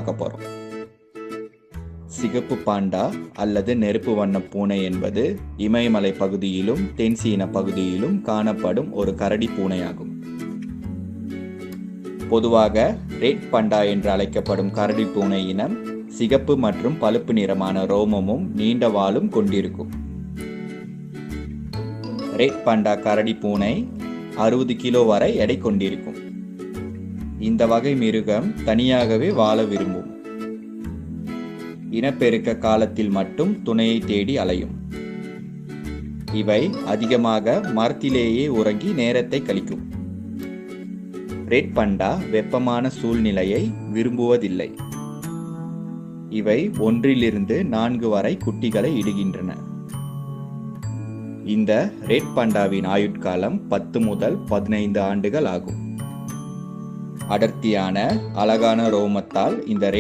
பார்க்க போறோம். சிகப்பு பாண்டா அல்லது நெருப்பு வண்ண பூனை என்பது இமயமலை பகுதியிலும் தென்சீன பகுதியிலும் காணப்படும் ஒரு கரடி பூனையாகும். பொதுவாக ரெட் பண்டா என்று அழைக்கப்படும் கரடி பூனை இனம் சிகப்பு மற்றும் பழுப்பு நிறமான ரோமமும் நீண்ட வாலும் கொண்டிருக்கும். ரெட் பண்டா கரடி பூனை 60 கிலோ வரை எடை கொண்டிருக்கும். இந்த வகை மிருகம் தனியாகவே வாழ விரும்பும். இனப்பெருக்க காலத்தில் மட்டும் துணையை தேடி அலையும். இவை அதிகமாக மரத்திலேயே உறங்கி நேரத்தை கழிக்கும். ரெட் பண்டா வெப்பமான சூழ்நிலையை விரும்புவதில்லை. இவை 1 to 4 வரை குட்டிகளை இடுகின்றன. இந்த ரெட் பண்டாவின் ஆயுட்காலம் 10 முதல் 15 ஆண்டுகள் ஆகும். அடர்த்தியான அழகான ரோமத்தால் இந்த